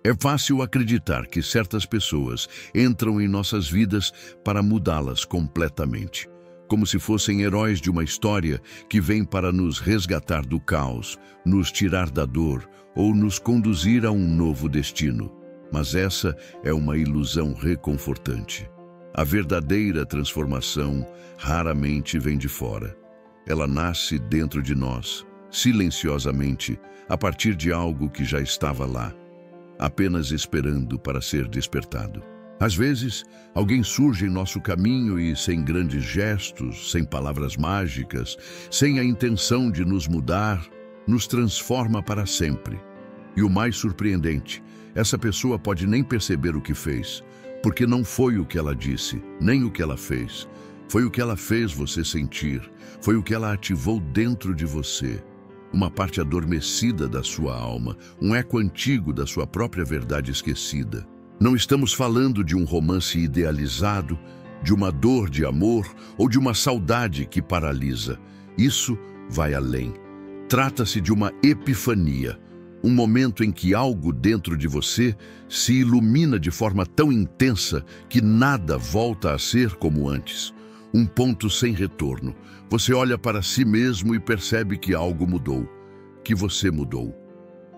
É fácil acreditar que certas pessoas entram em nossas vidas para mudá-las completamente, como se fossem heróis de uma história que vêm para nos resgatar do caos, nos tirar da dor ou nos conduzir a um novo destino. Mas essa é uma ilusão reconfortante. A verdadeira transformação raramente vem de fora. Ela nasce dentro de nós, silenciosamente, a partir de algo que já estava lá, apenas esperando para ser despertado. Às vezes, alguém surge em nosso caminho e, sem grandes gestos, sem palavras mágicas, sem a intenção de nos mudar, nos transforma para sempre. E o mais surpreendente, essa pessoa pode nem perceber o que fez, porque não foi o que ela disse, nem o que ela fez. Foi o que ela fez você sentir, foi o que ela ativou dentro de você. Uma parte adormecida da sua alma, um eco antigo da sua própria verdade esquecida. Não estamos falando de um romance idealizado, de uma dor de amor ou de uma saudade que paralisa. Isso vai além. Trata-se de uma epifania, um momento em que algo dentro de você se ilumina de forma tão intensa que nada volta a ser como antes. Um ponto sem retorno. Você olha para si mesmo e percebe que algo mudou, que você mudou,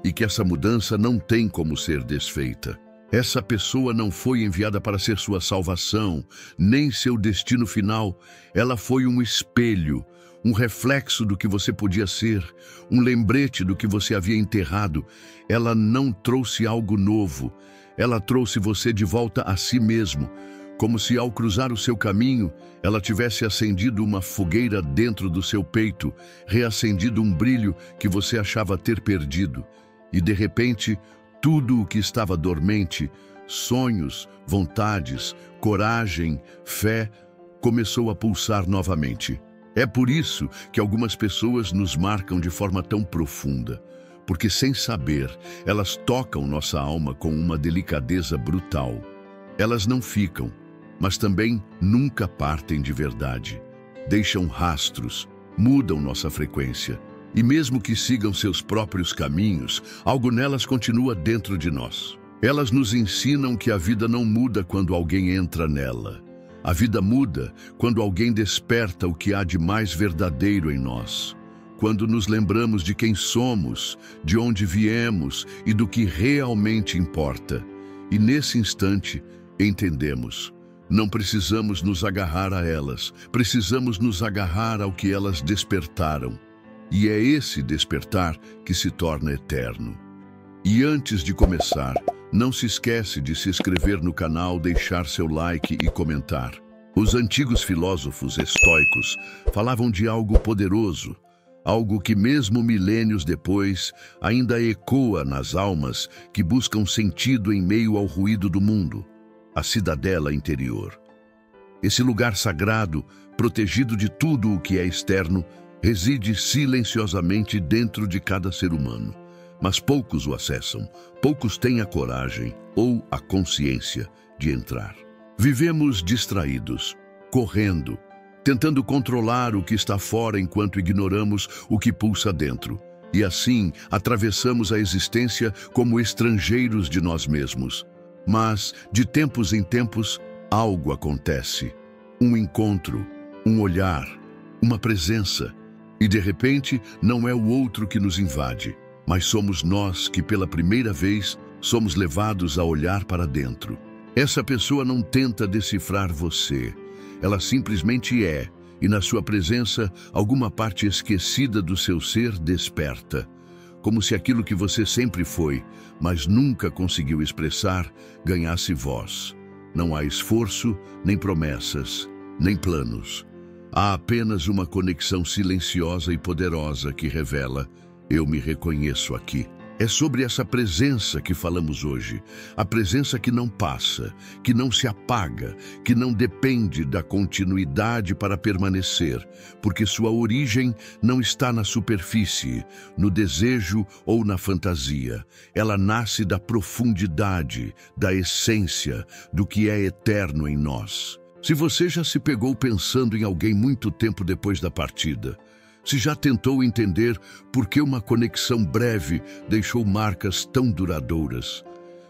e que essa mudança não tem como ser desfeita. Essa pessoa não foi enviada para ser sua salvação, nem seu destino final. Ela foi um espelho, um reflexo do que você podia ser, um lembrete do que você havia enterrado. Ela não trouxe algo novo, ela trouxe você de volta a si mesmo, como se ao cruzar o seu caminho, ela tivesse acendido uma fogueira dentro do seu peito, reacendido um brilho que você achava ter perdido. E de repente, tudo o que estava dormente, sonhos, vontades, coragem, fé, começou a pulsar novamente. É por isso que algumas pessoas nos marcam de forma tão profunda, porque sem saber, elas tocam nossa alma com uma delicadeza brutal. Elas não ficam, mas também nunca partem de verdade. Deixam rastros, mudam nossa frequência. E mesmo que sigam seus próprios caminhos, algo nelas continua dentro de nós. Elas nos ensinam que a vida não muda quando alguém entra nela. A vida muda quando alguém desperta o que há de mais verdadeiro em nós. Quando nos lembramos de quem somos, de onde viemos e do que realmente importa. E nesse instante, entendemos. Não precisamos nos agarrar a elas, precisamos nos agarrar ao que elas despertaram. E é esse despertar que se torna eterno. E antes de começar, não se esquece de se inscrever no canal, deixar seu like e comentar. Os antigos filósofos estoicos falavam de algo poderoso, algo que mesmo milênios depois ainda ecoa nas almas que buscam sentido em meio ao ruído do mundo. A cidadela interior. Esse lugar sagrado, protegido de tudo o que é externo, reside silenciosamente dentro de cada ser humano. Mas poucos o acessam, poucos têm a coragem ou a consciência de entrar. Vivemos distraídos, correndo, tentando controlar o que está fora enquanto ignoramos o que pulsa dentro. E assim, atravessamos a existência como estrangeiros de nós mesmos. Mas, de tempos em tempos, algo acontece. Um encontro, um olhar, uma presença. E, de repente, não é o outro que nos invade, mas somos nós que, pela primeira vez, somos levados a olhar para dentro. Essa pessoa não tenta decifrar você. Ela simplesmente é, e na sua presença, alguma parte esquecida do seu ser desperta. Como se aquilo que você sempre foi, mas nunca conseguiu expressar, ganhasse voz. Não há esforço, nem promessas, nem planos. Há apenas uma conexão silenciosa e poderosa que revela: eu me reconheço aqui. É sobre essa presença que falamos hoje. A presença que não passa, que não se apaga, que não depende da continuidade para permanecer, porque sua origem não está na superfície, no desejo ou na fantasia. Ela nasce da profundidade, da essência, do que é eterno em nós. Se você já se pegou pensando em alguém muito tempo depois da partida, se já tentou entender por que uma conexão breve deixou marcas tão duradouras,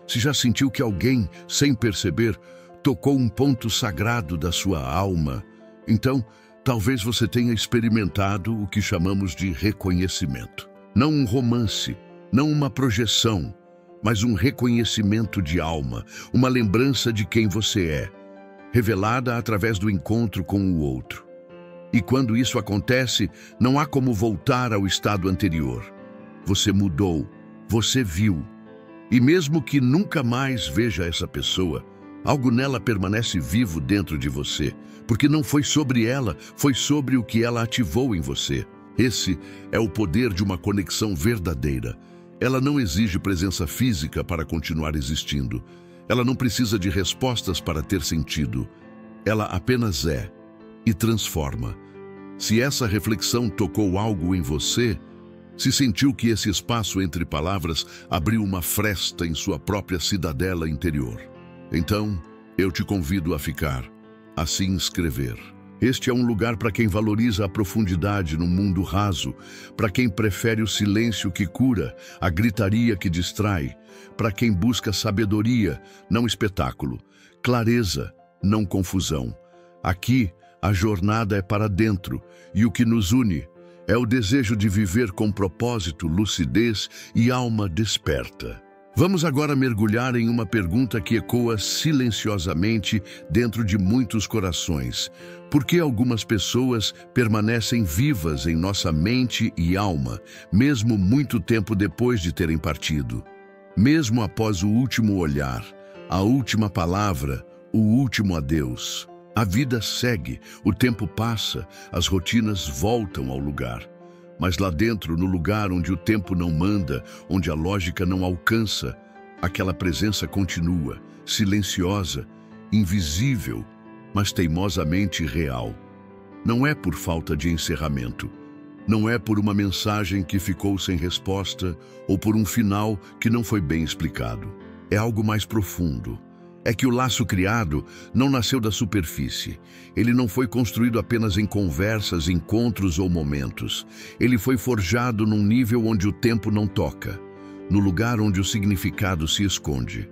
Se já sentiu que alguém, sem perceber, tocou um ponto sagrado da sua alma, então talvez você tenha experimentado o que chamamos de reconhecimento. Não um romance, não uma projeção, mas um reconhecimento de alma, uma lembrança de quem você é, revelada através do encontro com o outro. E quando isso acontece, não há como voltar ao estado anterior. Você mudou, você viu. E mesmo que nunca mais veja essa pessoa, algo nela permanece vivo dentro de você, porque não foi sobre ela, foi sobre o que ela ativou em você. Esse é o poder de uma conexão verdadeira. Ela não exige presença física para continuar existindo. Ela não precisa de respostas para ter sentido. Ela apenas é e transforma. Se essa reflexão tocou algo em você, se sentiu que esse espaço entre palavras abriu uma fresta em sua própria cidadela interior, então eu te convido a ficar, a se inscrever. Este é um lugar para quem valoriza a profundidade no mundo raso, para quem prefere o silêncio que cura, a gritaria que distrai, para quem busca sabedoria, não espetáculo, clareza, não confusão. Aqui, a jornada é para dentro, e o que nos une é o desejo de viver com propósito, lucidez e alma desperta. Vamos agora mergulhar em uma pergunta que ecoa silenciosamente dentro de muitos corações. Por que algumas pessoas permanecem vivas em nossa mente e alma, mesmo muito tempo depois de terem partido? Mesmo após o último olhar, a última palavra, o último adeus. A vida segue, o tempo passa, as rotinas voltam ao lugar. Mas lá dentro, no lugar onde o tempo não manda, onde a lógica não alcança, aquela presença continua, silenciosa, invisível, mas teimosamente real. Não é por falta de encerramento. Não é por uma mensagem que ficou sem resposta ou por um final que não foi bem explicado. É algo mais profundo. É que o laço criado não nasceu da superfície. Ele não foi construído apenas em conversas, encontros ou momentos. Ele foi forjado num nível onde o tempo não toca, no lugar onde o significado se esconde.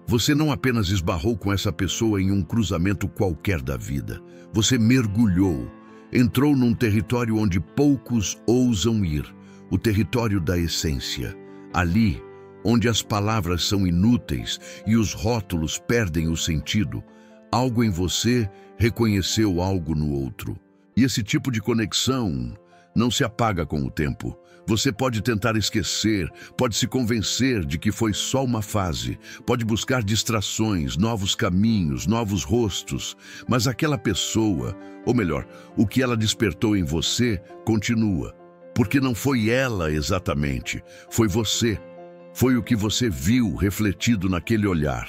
Você não apenas esbarrou com essa pessoa em um cruzamento qualquer da vida. Você mergulhou, entrou num território onde poucos ousam ir, o território da essência. Ali, onde as palavras são inúteis e os rótulos perdem o sentido, algo em você reconheceu algo no outro. E esse tipo de conexão não se apaga com o tempo. Você pode tentar esquecer, pode se convencer de que foi só uma fase, pode buscar distrações, novos caminhos, novos rostos, mas aquela pessoa, ou melhor, o que ela despertou em você, continua. Porque não foi ela exatamente, foi você. Foi o que você viu refletido naquele olhar.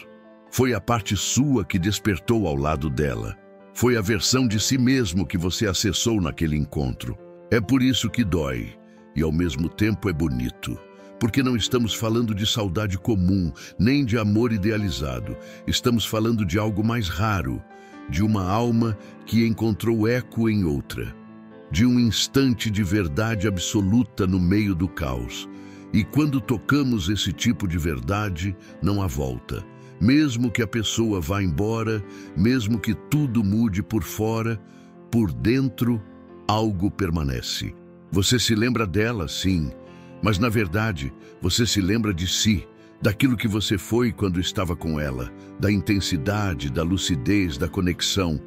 Foi a parte sua que despertou ao lado dela. Foi a versão de si mesmo que você acessou naquele encontro. É por isso que dói, e ao mesmo tempo é bonito. Porque não estamos falando de saudade comum, nem de amor idealizado. Estamos falando de algo mais raro, de uma alma que encontrou eco em outra. De um instante de verdade absoluta no meio do caos. E quando tocamos esse tipo de verdade, não há volta. Mesmo que a pessoa vá embora, mesmo que tudo mude por fora, por dentro, algo permanece. Você se lembra dela, sim, mas na verdade, você se lembra de si, daquilo que você foi quando estava com ela, da intensidade, da lucidez, da conexão,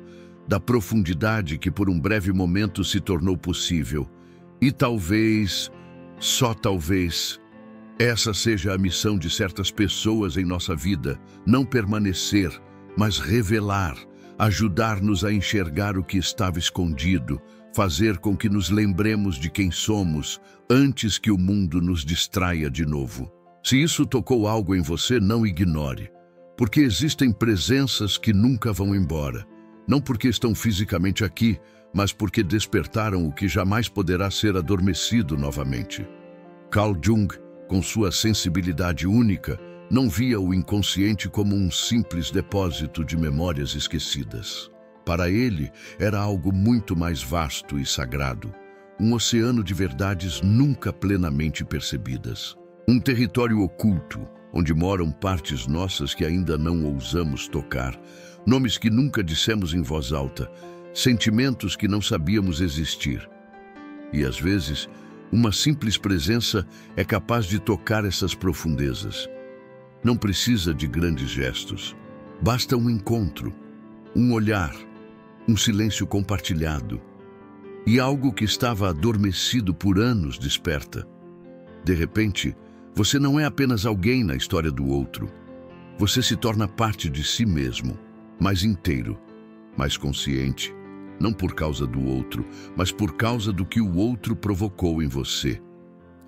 da profundidade que por um breve momento se tornou possível. E talvez, só talvez, essa seja a missão de certas pessoas em nossa vida, não permanecer, mas revelar, ajudar-nos a enxergar o que estava escondido, fazer com que nos lembremos de quem somos, antes que o mundo nos distraia de novo. Se isso tocou algo em você, não ignore, porque existem presenças que nunca vão embora, não porque estão fisicamente aqui, mas porque despertaram o que jamais poderá ser adormecido novamente. Carl Jung, com sua sensibilidade única, não via o inconsciente como um simples depósito de memórias esquecidas. Para ele, era algo muito mais vasto e sagrado, um oceano de verdades nunca plenamente percebidas. Um território oculto, onde moram partes nossas que ainda não ousamos tocar, nomes que nunca dissemos em voz alta, sentimentos que não sabíamos existir. E às vezes, uma simples presença é capaz de tocar essas profundezas. Não precisa de grandes gestos. Basta um encontro, um olhar, um silêncio compartilhado. E algo que estava adormecido por anos desperta. De repente, você não é apenas alguém na história do outro. Você se torna parte de si mesmo, mais inteiro, mais consciente, não por causa do outro, mas por causa do que o outro provocou em você.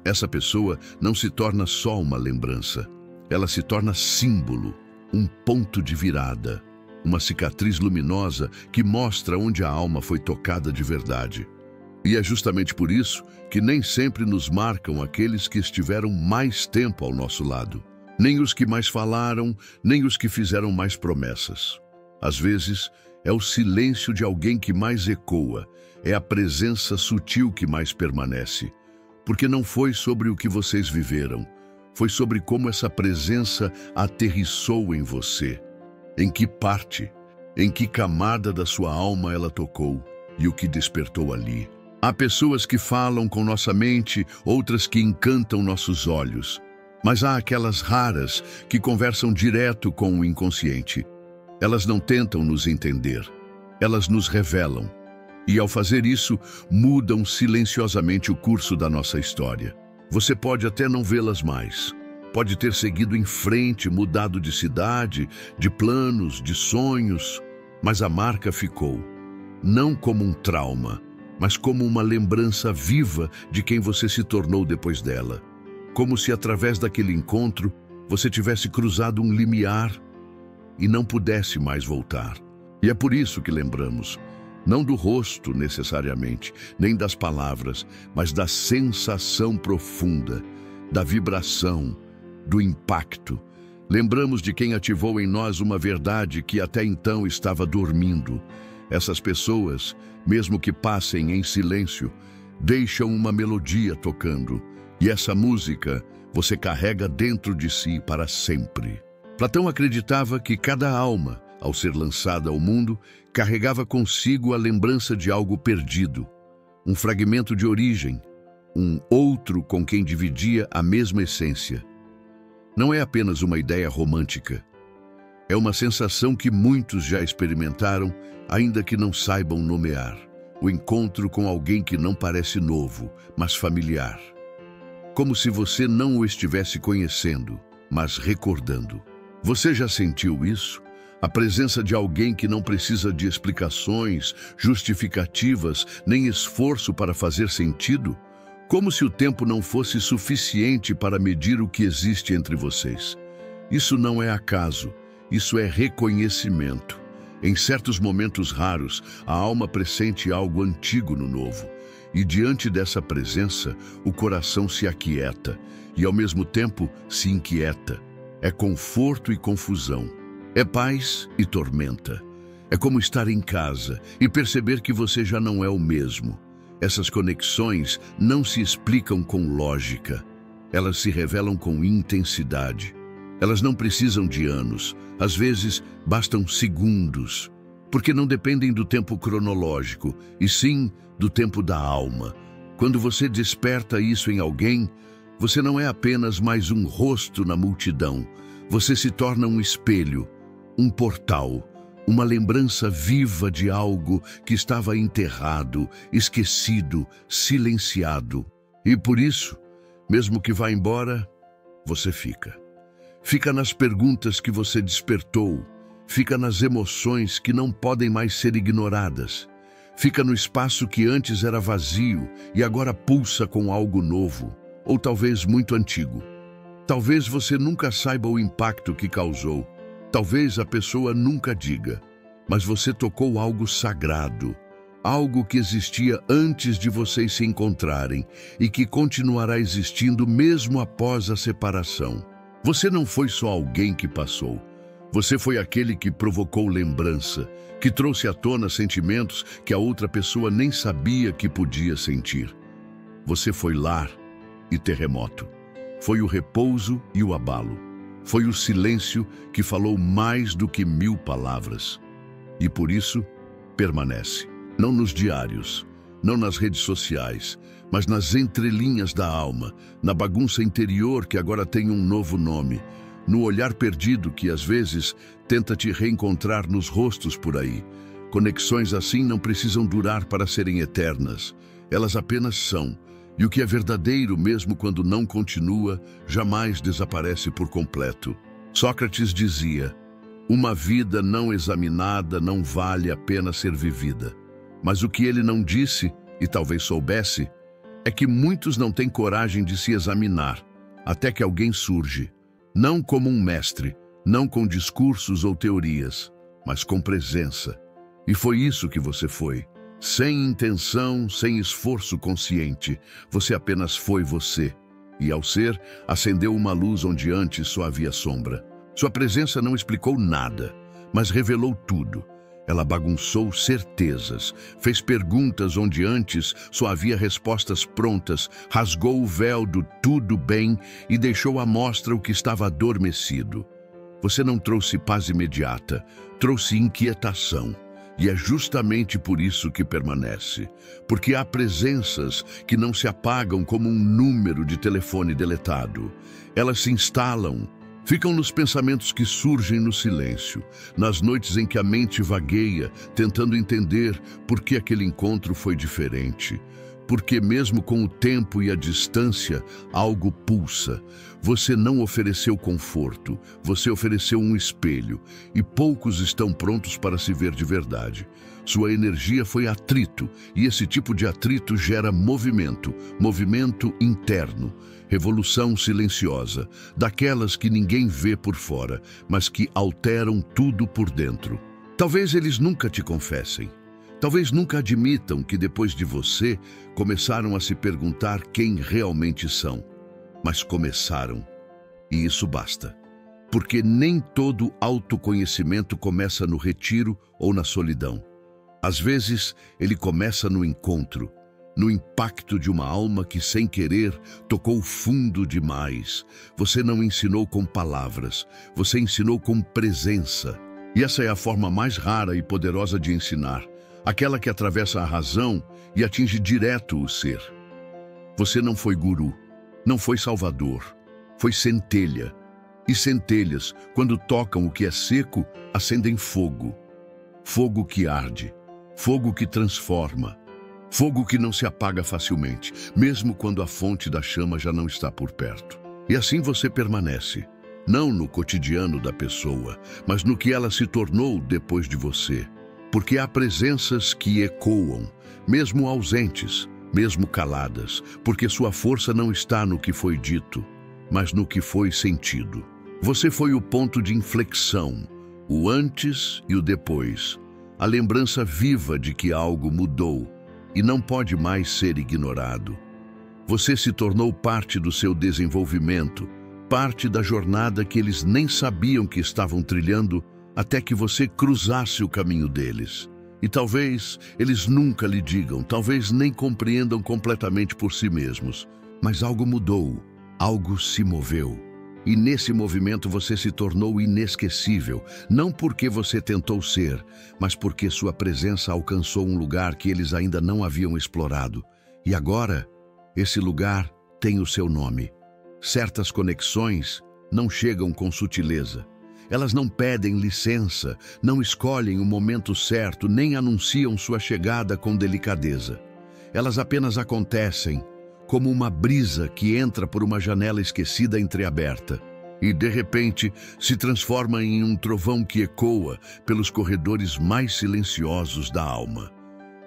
Essa pessoa não se torna só uma lembrança. Ela se torna símbolo, um ponto de virada, uma cicatriz luminosa que mostra onde a alma foi tocada de verdade. E é justamente por isso que nem sempre nos marcam aqueles que estiveram mais tempo ao nosso lado. Nem os que mais falaram, nem os que fizeram mais promessas. Às vezes, é o silêncio de alguém que mais ecoa, é a presença sutil que mais permanece. Porque não foi sobre o que vocês viveram, foi sobre como essa presença aterrissou em você. Em que parte, em que camada da sua alma ela tocou e o que despertou ali. Há pessoas que falam com nossa mente, outras que encantam nossos olhos. Mas há aquelas raras que conversam direto com o inconsciente. Elas não tentam nos entender, elas nos revelam. E ao fazer isso, mudam silenciosamente o curso da nossa história. Você pode até não vê-las mais. Pode ter seguido em frente, mudado de cidade, de planos, de sonhos, mas a marca ficou, não como um trauma, mas como uma lembrança viva de quem você se tornou depois dela. Como se através daquele encontro você tivesse cruzado um limiar e não pudesse mais voltar. E é por isso que lembramos, não do rosto necessariamente, nem das palavras, mas da sensação profunda, da vibração, do impacto. Lembramos de quem ativou em nós uma verdade que até então estava dormindo. Essas pessoas, mesmo que passem em silêncio, deixam uma melodia tocando. E essa música você carrega dentro de si para sempre. Platão acreditava que cada alma, ao ser lançada ao mundo, carregava consigo a lembrança de algo perdido, um fragmento de origem, um outro com quem dividia a mesma essência. Não é apenas uma ideia romântica. É uma sensação que muitos já experimentaram, ainda que não saibam nomear. O encontro com alguém que não parece novo, mas familiar. Como se você não o estivesse conhecendo, mas recordando. Você já sentiu isso? A presença de alguém que não precisa de explicações, justificativas, nem esforço para fazer sentido? Como se o tempo não fosse suficiente para medir o que existe entre vocês. Isso não é acaso, isso é reconhecimento. Em certos momentos raros, a alma pressente algo antigo no novo. E diante dessa presença, o coração se aquieta e ao mesmo tempo se inquieta. É conforto e confusão. É paz e tormenta. É como estar em casa e perceber que você já não é o mesmo. Essas conexões não se explicam com lógica. Elas se revelam com intensidade. Elas não precisam de anos. Às vezes, bastam segundos. Porque não dependem do tempo cronológico, e sim do tempo da alma. Quando você desperta isso em alguém, você não é apenas mais um rosto na multidão. Você se torna um espelho, um portal, uma lembrança viva de algo que estava enterrado, esquecido, silenciado. E por isso, mesmo que vá embora, você fica. Fica nas perguntas que você despertou, fica nas emoções que não podem mais ser ignoradas. Fica no espaço que antes era vazio e agora pulsa com algo novo, ou talvez muito antigo. Talvez você nunca saiba o impacto que causou. Talvez a pessoa nunca diga, mas você tocou algo sagrado, algo que existia antes de vocês se encontrarem e que continuará existindo mesmo após a separação. Você não foi só alguém que passou. Você foi aquele que provocou lembrança, que trouxe à tona sentimentos que a outra pessoa nem sabia que podia sentir. Você foi lar e terremoto. Foi o repouso e o abalo. Foi o silêncio que falou mais do que 1000 palavras. E por isso, permanece. Não nos diários, não nas redes sociais, mas nas entrelinhas da alma, na bagunça interior que agora tem um novo nome, no olhar perdido que às vezes tenta te reencontrar nos rostos por aí. Conexões assim não precisam durar para serem eternas. Elas apenas são. E o que é verdadeiro, mesmo quando não continua, jamais desaparece por completo. Sócrates dizia: uma vida não examinada não vale a pena ser vivida. Mas o que ele não disse, e talvez soubesse, é que muitos não têm coragem de se examinar, até que alguém surge, não como um mestre, não com discursos ou teorias, mas com presença. E foi isso que você foi. Sem intenção, sem esforço consciente, você apenas foi você. E ao ser, acendeu uma luz onde antes só havia sombra. Sua presença não explicou nada, mas revelou tudo. Ela bagunçou certezas, fez perguntas onde antes só havia respostas prontas, rasgou o véu do tudo bem e deixou à mostra o que estava adormecido. Você não trouxe paz imediata, trouxe inquietação. E é justamente por isso que permanece. Porque há presenças que não se apagam como um número de telefone deletado. Elas se instalam, ficam nos pensamentos que surgem no silêncio, nas noites em que a mente vagueia, tentando entender por que aquele encontro foi diferente. Porque mesmo com o tempo e a distância, algo pulsa. Você não ofereceu conforto, você ofereceu um espelho, e poucos estão prontos para se ver de verdade. Sua energia foi atrito, e esse tipo de atrito gera movimento, movimento interno, revolução silenciosa, daquelas que ninguém vê por fora, mas que alteram tudo por dentro. Talvez eles nunca te confessem. Talvez nunca admitam que depois de você, começaram a se perguntar quem realmente são. Mas começaram. E isso basta. Porque nem todo autoconhecimento começa no retiro ou na solidão. Às vezes, ele começa no encontro, no impacto de uma alma que, sem querer, tocou fundo demais. Você não ensinou com palavras, você ensinou com presença. E essa é a forma mais rara e poderosa de ensinar. Aquela que atravessa a razão e atinge direto o ser. Você não foi guru, não foi salvador, foi centelha. E centelhas, quando tocam o que é seco, acendem fogo. Fogo que arde, fogo que transforma, fogo que não se apaga facilmente, mesmo quando a fonte da chama já não está por perto. E assim você permanece, não no cotidiano da pessoa, mas no que ela se tornou depois de você. Porque há presenças que ecoam, mesmo ausentes, mesmo caladas, porque sua força não está no que foi dito, mas no que foi sentido. Você foi o ponto de inflexão, o antes e o depois, a lembrança viva de que algo mudou e não pode mais ser ignorado. Você se tornou parte do seu desenvolvimento, parte da jornada que eles nem sabiam que estavam trilhando, até que você cruzasse o caminho deles. E talvez eles nunca lhe digam, talvez nem compreendam completamente por si mesmos. Mas algo mudou, algo se moveu. E nesse movimento você se tornou inesquecível, não porque você tentou ser, mas porque sua presença alcançou um lugar que eles ainda não haviam explorado. E agora, esse lugar tem o seu nome. Certas conexões não chegam com sutileza. Elas não pedem licença, não escolhem o momento certo, nem anunciam sua chegada com delicadeza. Elas apenas acontecem, como uma brisa que entra por uma janela esquecida entreaberta e, de repente, se transforma em um trovão que ecoa pelos corredores mais silenciosos da alma.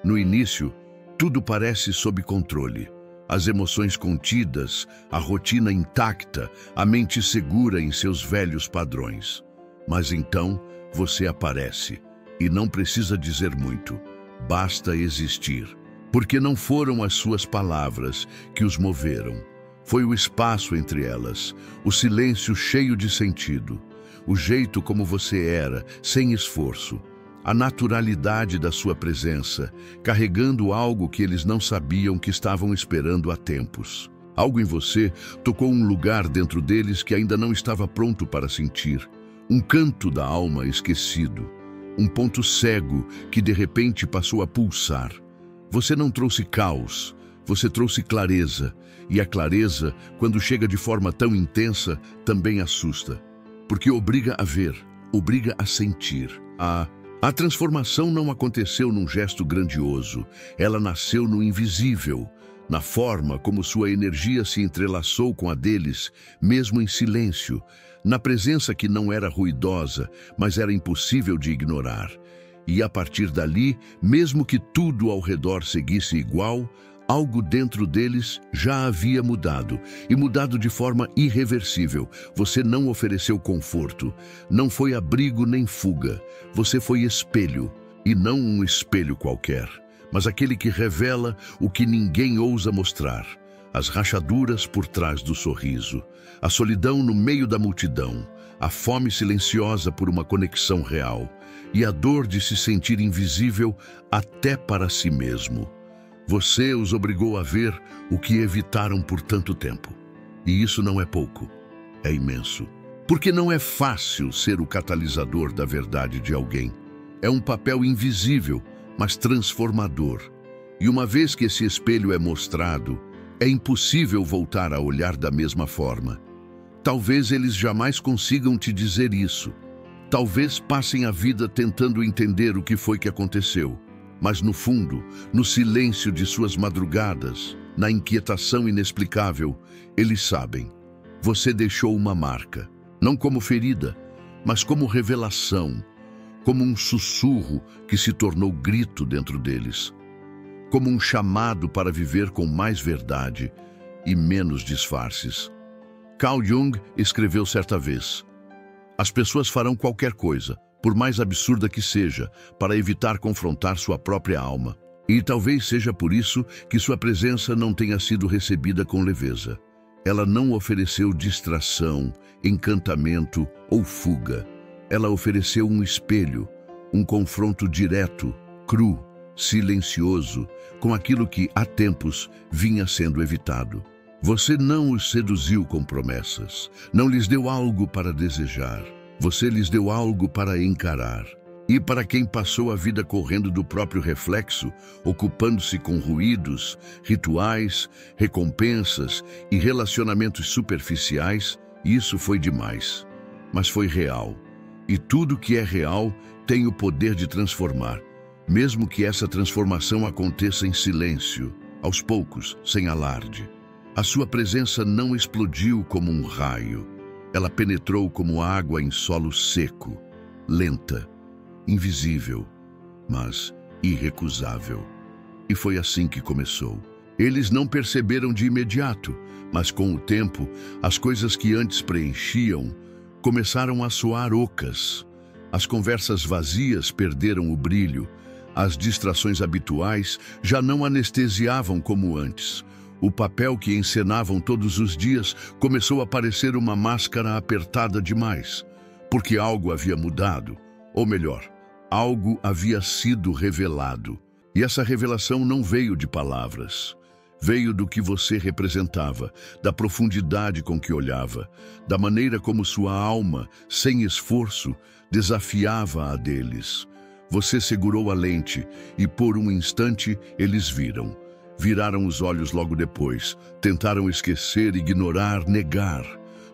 No início, tudo parece sob controle. As emoções contidas, a rotina intacta, a mente segura em seus velhos padrões. Mas então você aparece, e não precisa dizer muito, basta existir. Porque não foram as suas palavras que os moveram. Foi o espaço entre elas, o silêncio cheio de sentido, o jeito como você era, sem esforço, a naturalidade da sua presença, carregando algo que eles não sabiam que estavam esperando há tempos. Algo em você tocou um lugar dentro deles que ainda não estava pronto para sentir. Um canto da alma esquecido. Um ponto cego que de repente passou a pulsar. Você não trouxe caos, você trouxe clareza. E a clareza, quando chega de forma tão intensa, também assusta. Porque obriga a ver, obriga a sentir. A transformação não aconteceu num gesto grandioso. Ela nasceu no invisível, na forma como sua energia se entrelaçou com a deles, mesmo em silêncio, na presença que não era ruidosa, mas era impossível de ignorar. E a partir dali, mesmo que tudo ao redor seguisse igual, algo dentro deles já havia mudado, e mudado de forma irreversível. Você não ofereceu conforto, não foi abrigo nem fuga. Você foi espelho, e não um espelho qualquer, mas aquele que revela o que ninguém ousa mostrar. As rachaduras por trás do sorriso, a solidão no meio da multidão, a fome silenciosa por uma conexão real, e a dor de se sentir invisível até para si mesmo. Você os obrigou a ver o que evitaram por tanto tempo. E isso não é pouco, é imenso. Porque não é fácil ser o catalisador da verdade de alguém. É um papel invisível, mas transformador. E uma vez que esse espelho é mostrado, é impossível voltar a olhar da mesma forma. Talvez eles jamais consigam te dizer isso. Talvez passem a vida tentando entender o que foi que aconteceu. Mas no fundo, no silêncio de suas madrugadas, na inquietação inexplicável, eles sabem. Você deixou uma marca, não como ferida, mas como revelação, como um sussurro que se tornou grito dentro deles, como um chamado para viver com mais verdade e menos disfarces. Carl Jung escreveu certa vez: as pessoas farão qualquer coisa, por mais absurda que seja, para evitar confrontar sua própria alma. E talvez seja por isso que sua presença não tenha sido recebida com leveza. Ela não ofereceu distração, encantamento ou fuga. Ela ofereceu um espelho, um confronto direto, cru, silencioso, com aquilo que, há tempos, vinha sendo evitado. Você não os seduziu com promessas, não lhes deu algo para desejar. Você lhes deu algo para encarar. E para quem passou a vida correndo do próprio reflexo, ocupando-se com ruídos, rituais, recompensas e relacionamentos superficiais, isso foi demais. Mas foi real. E tudo que é real tem o poder de transformar, mesmo que essa transformação aconteça em silêncio, aos poucos, sem alarde. A sua presença não explodiu como um raio. Ela penetrou como água em solo seco, lenta, invisível, mas irrecusável. E foi assim que começou. Eles não perceberam de imediato, mas com o tempo, as coisas que antes preenchiam começaram a soar ocas. As conversas vazias perderam o brilho. As distrações habituais já não anestesiavam como antes. O papel que encenavam todos os dias começou a parecer uma máscara apertada demais, porque algo havia mudado, ou melhor, algo havia sido revelado. E essa revelação não veio de palavras, veio do que você representava, da profundidade com que olhava, da maneira como sua alma, sem esforço, desafiava a deles. Você segurou a lente e por um instante eles viram. Viraram os olhos logo depois, tentaram esquecer, ignorar, negar.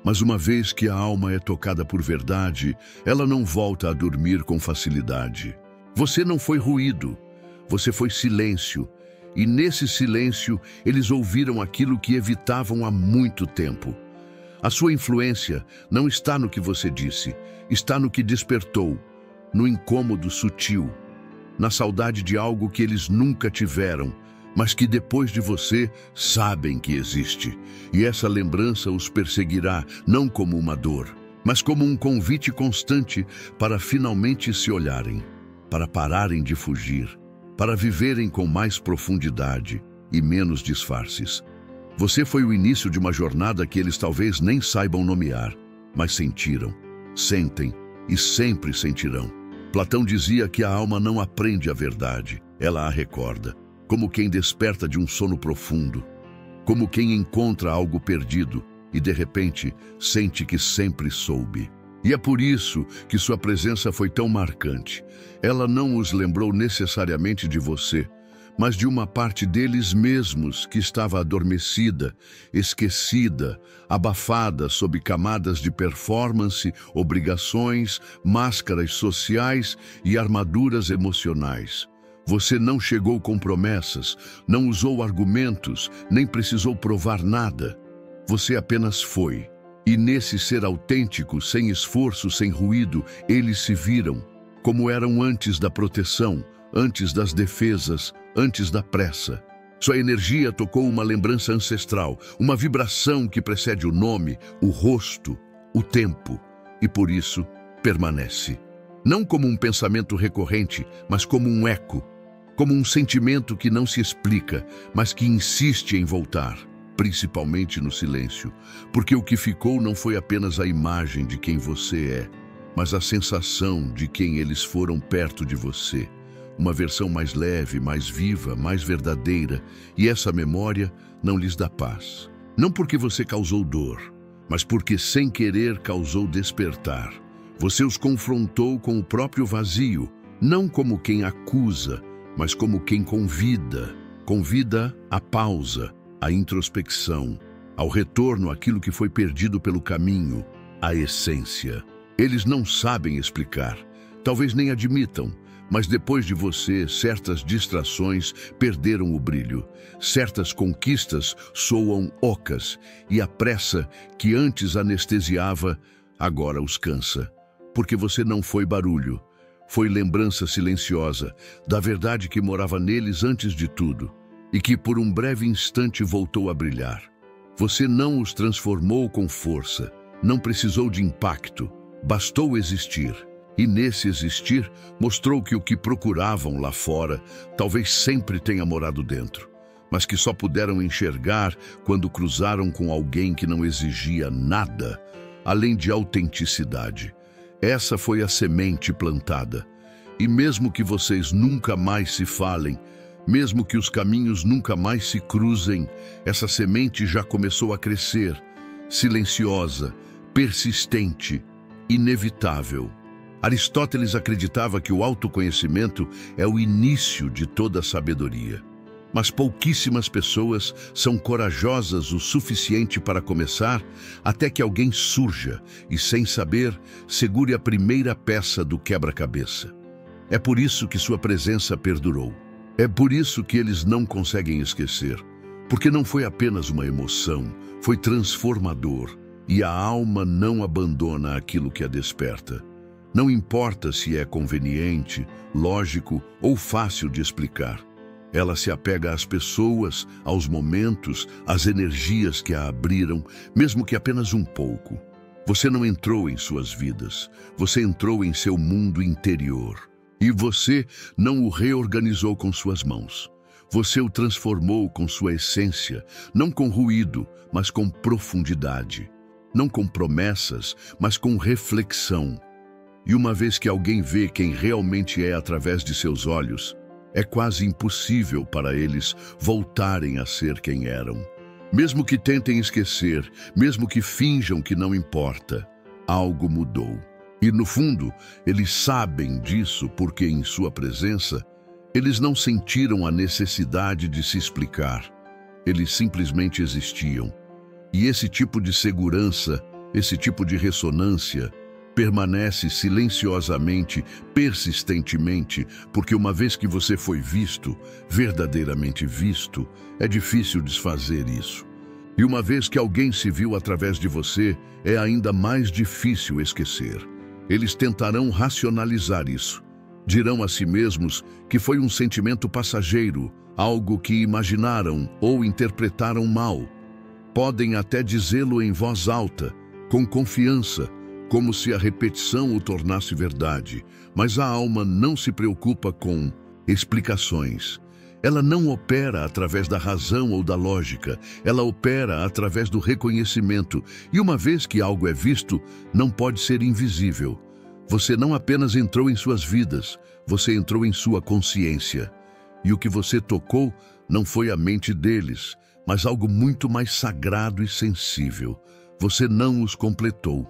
Mas uma vez que a alma é tocada por verdade, ela não volta a dormir com facilidade. Você não foi ruído, você foi silêncio. E nesse silêncio, eles ouviram aquilo que evitavam há muito tempo. A sua influência não está no que você disse, está no que despertou, no incômodo sutil, na saudade de algo que eles nunca tiveram, mas que depois de você sabem que existe. E essa lembrança os perseguirá, não como uma dor, mas como um convite constante para finalmente se olharem, para pararem de fugir, para viverem com mais profundidade e menos disfarces. Você foi o início de uma jornada que eles talvez nem saibam nomear, mas sentiram, sentem e sempre sentirão. Platão dizia que a alma não aprende a verdade, ela a recorda, como quem desperta de um sono profundo. como quem encontra algo perdido e de repente sente que sempre soube. E é por isso que sua presença foi tão marcante. Ela não os lembrou necessariamente de você, mas de uma parte deles mesmos que estava adormecida, esquecida, abafada sob camadas de performance, obrigações, máscaras sociais e armaduras emocionais. Você não chegou com promessas, não usou argumentos, nem precisou provar nada. Você apenas foi. E nesse ser autêntico, sem esforço, sem ruído, eles se viram como eram antes da proteção, antes das defesas, antes da pressa. Sua energia tocou uma lembrança ancestral, uma vibração que precede o nome, o rosto, o tempo, e por isso permanece. Não como um pensamento recorrente, mas como um eco, como um sentimento que não se explica, mas que insiste em voltar, principalmente no silêncio, porque o que ficou não foi apenas a imagem de quem você é, mas a sensação de quem eles foram perto de você. Uma versão mais leve, mais viva, mais verdadeira, e essa memória não lhes dá paz. Não porque você causou dor, mas porque sem querer causou despertar. Você os confrontou com o próprio vazio, não como quem acusa, mas como quem convida. Convida à pausa, à introspecção, ao retorno àquilo que foi perdido pelo caminho, à essência. Eles não sabem explicar, talvez nem admitam, mas depois de você, certas distrações perderam o brilho, certas conquistas soam ocas, e a pressa que antes anestesiava, agora os cansa. Porque você não foi barulho, foi lembrança silenciosa da verdade que morava neles antes de tudo, e que por um breve instante voltou a brilhar. Você não os transformou com força, não precisou de impacto, bastou existir. E nesse existir, mostrou que o que procuravam lá fora talvez sempre tenha morado dentro, mas que só puderam enxergar quando cruzaram com alguém que não exigia nada, além de autenticidade. Essa foi a semente plantada. E mesmo que vocês nunca mais se falem, mesmo que os caminhos nunca mais se cruzem, essa semente já começou a crescer, silenciosa, persistente, inevitável. Aristóteles acreditava que o autoconhecimento é o início de toda a sabedoria. Mas pouquíssimas pessoas são corajosas o suficiente para começar até que alguém surja e, sem saber, segure a primeira peça do quebra-cabeça. É por isso que sua presença perdurou. É por isso que eles não conseguem esquecer. Porque não foi apenas uma emoção, foi transformador. E a alma não abandona aquilo que a desperta. Não importa se é conveniente, lógico ou fácil de explicar. Ela se apega às pessoas, aos momentos, às energias que a abriram, mesmo que apenas um pouco. Você não entrou em suas vidas, você entrou em seu mundo interior. E você não o reorganizou com suas mãos. Você o transformou com sua essência, não com ruído, mas com profundidade. Não com promessas, mas com reflexão. E uma vez que alguém vê quem realmente é através de seus olhos, é quase impossível para eles voltarem a ser quem eram. Mesmo que tentem esquecer, mesmo que finjam que não importa, algo mudou. E no fundo, eles sabem disso porque em sua presença, eles não sentiram a necessidade de se explicar. Eles simplesmente existiam. E esse tipo de segurança, esse tipo de ressonância, permanece silenciosamente, persistentemente, porque uma vez que você foi visto, verdadeiramente visto, é difícil desfazer isso. E uma vez que alguém se viu através de você, é ainda mais difícil esquecer. Eles tentarão racionalizar isso. Dirão a si mesmos que foi um sentimento passageiro, algo que imaginaram ou interpretaram mal. Podem até dizê-lo em voz alta, com confiança, como se a repetição o tornasse verdade, mas a alma não se preocupa com explicações. Ela não opera através da razão ou da lógica, ela opera através do reconhecimento, e uma vez que algo é visto, não pode ser invisível. Você não apenas entrou em suas vidas, você entrou em sua consciência. E o que você tocou não foi a mente deles, mas algo muito mais sagrado e sensível. Você não os completou.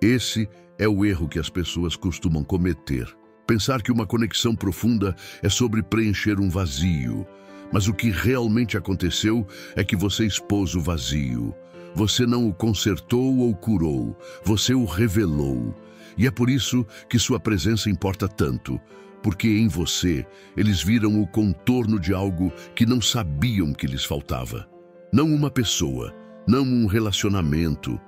Esse é o erro que as pessoas costumam cometer. Pensar que uma conexão profunda é sobre preencher um vazio. Mas o que realmente aconteceu é que você expôs o vazio. Você não o consertou ou curou, você o revelou. E é por isso que sua presença importa tanto, porque em você eles viram o contorno de algo que não sabiam que lhes faltava. Não uma pessoa, não um relacionamento,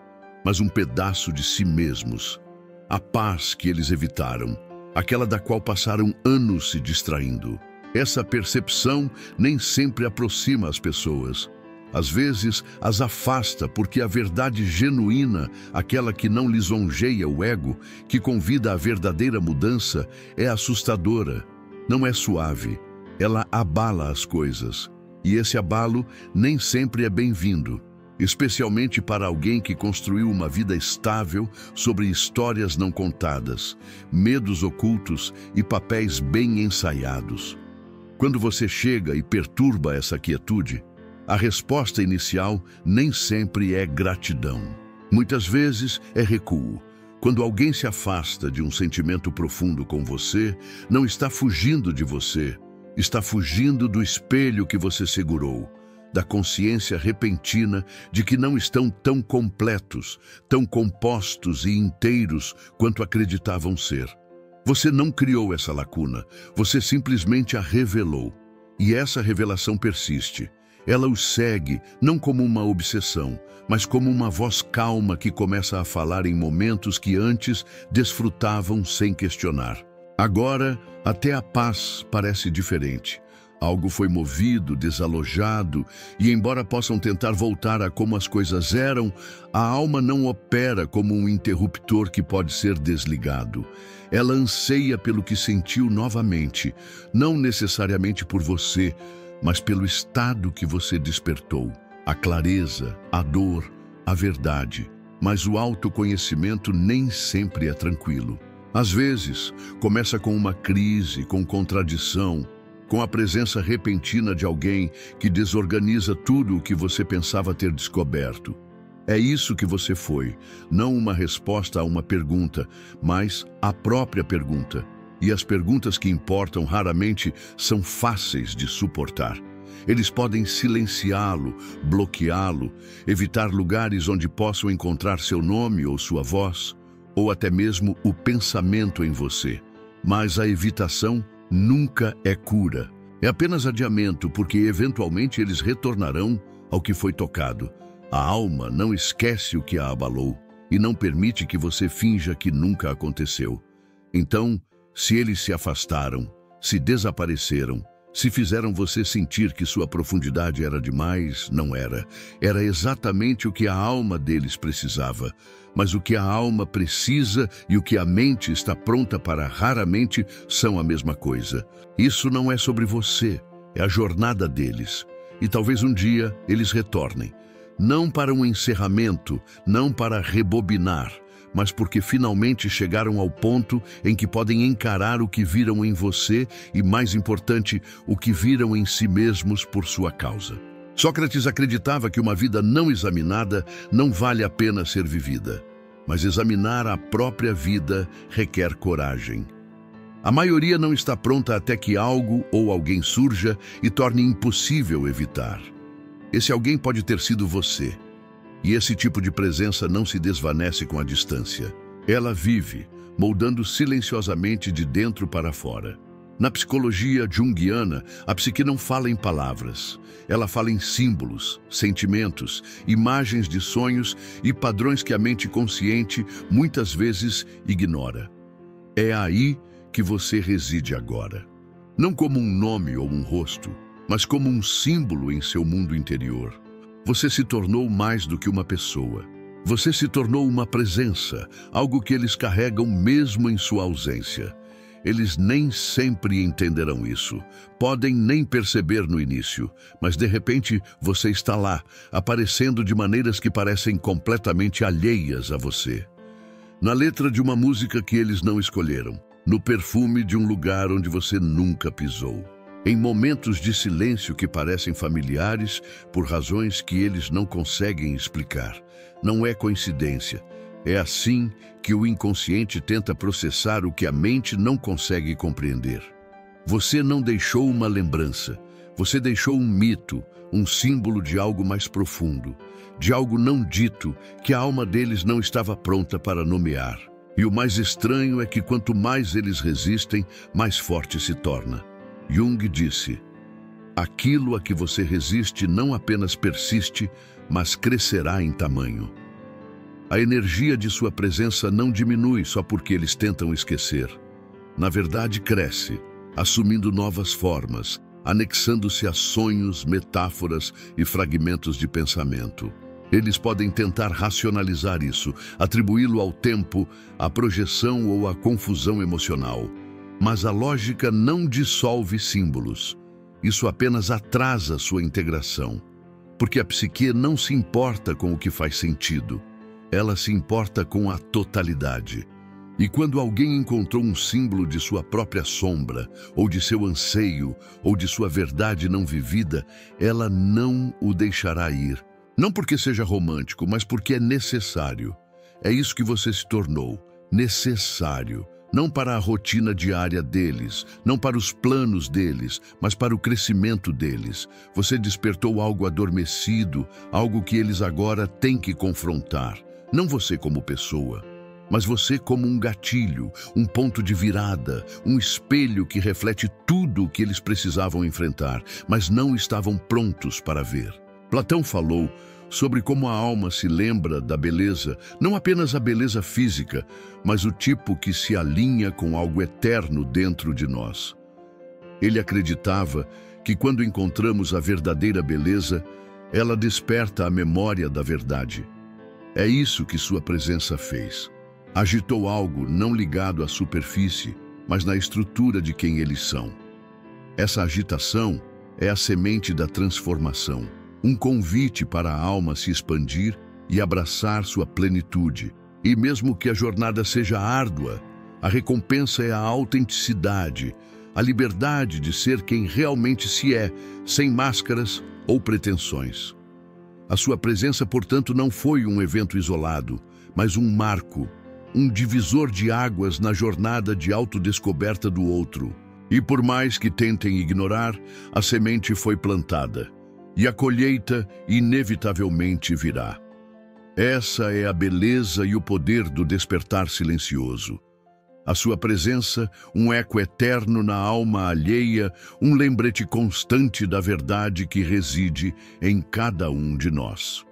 mas um pedaço de si mesmos. A paz que eles evitaram, aquela da qual passaram anos se distraindo. Essa percepção nem sempre aproxima as pessoas. Às vezes, as afasta porque a verdade genuína, aquela que não lisonjeia o ego, que convida à verdadeira mudança, é assustadora. Não é suave. Ela abala as coisas. E esse abalo nem sempre é bem-vindo, especialmente para alguém que construiu uma vida estável sobre histórias não contadas, medos ocultos e papéis bem ensaiados. Quando você chega e perturba essa quietude, a resposta inicial nem sempre é gratidão. Muitas vezes é recuo. Quando alguém se afasta de um sentimento profundo com você, não está fugindo de você, está fugindo do espelho que você segurou, da consciência repentina de que não estão tão completos, tão compostos e inteiros quanto acreditavam ser. Você não criou essa lacuna, você simplesmente a revelou. E essa revelação persiste. Ela os segue, não como uma obsessão, mas como uma voz calma que começa a falar em momentos que antes desfrutavam sem questionar. Agora, até a paz parece diferente. Algo foi movido, desalojado, e embora possam tentar voltar a como as coisas eram, a alma não opera como um interruptor que pode ser desligado. Ela anseia pelo que sentiu novamente, não necessariamente por você, mas pelo estado que você despertou. A clareza, a dor, a verdade. Mas o autoconhecimento nem sempre é tranquilo. Às vezes, começa com uma crise, com contradição, com a presença repentina de alguém que desorganiza tudo o que você pensava ter descoberto. É isso que você foi, não uma resposta a uma pergunta, mas a própria pergunta. E as perguntas que importam raramente são fáceis de suportar. Eles podem silenciá-lo, bloqueá-lo, evitar lugares onde possam encontrar seu nome ou sua voz, ou até mesmo o pensamento em você. Mas a evitação nunca é cura. É apenas adiamento, porque eventualmente eles retornarão ao que foi tocado. A alma não esquece o que a abalou e não permite que você finja que nunca aconteceu. Então, se eles se afastaram, se desapareceram, se fizeram você sentir que sua profundidade era demais, não era. Era exatamente o que a alma deles precisava. Mas o que a alma precisa e o que a mente está pronta para raramente são a mesma coisa. Isso não é sobre você, é a jornada deles. E talvez um dia eles retornem. Não para um encerramento, não para rebobinar, mas porque finalmente chegaram ao ponto em que podem encarar o que viram em você e, mais importante, o que viram em si mesmos por sua causa. Sócrates acreditava que uma vida não examinada não vale a pena ser vivida, mas examinar a própria vida requer coragem. A maioria não está pronta até que algo ou alguém surja e torne impossível evitar. Esse alguém pode ter sido você. E esse tipo de presença não se desvanece com a distância. Ela vive, moldando silenciosamente de dentro para fora. Na psicologia junguiana, a psique não fala em palavras. Ela fala em símbolos, sentimentos, imagens de sonhos e padrões que a mente consciente muitas vezes ignora. É aí que você reside agora. Não como um nome ou um rosto, mas como um símbolo em seu mundo interior. Você se tornou mais do que uma pessoa. Você se tornou uma presença, algo que eles carregam mesmo em sua ausência. Eles nem sempre entenderão isso, podem nem perceber no início, mas de repente você está lá, aparecendo de maneiras que parecem completamente alheias a você. Na letra de uma música que eles não escolheram, no perfume de um lugar onde você nunca pisou. Em momentos de silêncio que parecem familiares por razões que eles não conseguem explicar. Não é coincidência. É assim que o inconsciente tenta processar o que a mente não consegue compreender. Você não deixou uma lembrança. Você deixou um mito, um símbolo de algo mais profundo, de algo não dito que a alma deles não estava pronta para nomear. E o mais estranho é que quanto mais eles resistem, mais forte se torna. Jung disse: aquilo a que você resiste não apenas persiste, mas crescerá em tamanho. A energia de sua presença não diminui só porque eles tentam esquecer. Na verdade, cresce, assumindo novas formas, anexando-se a sonhos, metáforas e fragmentos de pensamento. Eles podem tentar racionalizar isso, atribuí-lo ao tempo, à projeção ou à confusão emocional. Mas a lógica não dissolve símbolos. Isso apenas atrasa sua integração. Porque a psique não se importa com o que faz sentido. Ela se importa com a totalidade. E quando alguém encontrou um símbolo de sua própria sombra, ou de seu anseio, ou de sua verdade não vivida, ela não o deixará ir. Não porque seja romântico, mas porque é necessário. É isso que você se tornou, necessário. Não para a rotina diária deles, não para os planos deles, mas para o crescimento deles. Você despertou algo adormecido, algo que eles agora têm que confrontar. Não você como pessoa, mas você como um gatilho, um ponto de virada, um espelho que reflete tudo o que eles precisavam enfrentar, mas não estavam prontos para ver. Platão falou sobre como a alma se lembra da beleza, não apenas a beleza física, mas o tipo que se alinha com algo eterno dentro de nós. Ele acreditava que quando encontramos a verdadeira beleza, ela desperta a memória da verdade. É isso que sua presença fez. Agitou algo não ligado à superfície, mas na estrutura de quem eles são. Essa agitação é a semente da transformação. Um convite para a alma se expandir e abraçar sua plenitude. E mesmo que a jornada seja árdua, a recompensa é a autenticidade, a liberdade de ser quem realmente se é, sem máscaras ou pretensões. A sua presença, portanto, não foi um evento isolado, mas um marco, um divisor de águas na jornada de autodescoberta do outro. E por mais que tentem ignorar, a semente foi plantada. E a colheita inevitavelmente virá. Essa é a beleza e o poder do despertar silencioso. A sua presença, um eco eterno na alma alheia, um lembrete constante da verdade que reside em cada um de nós.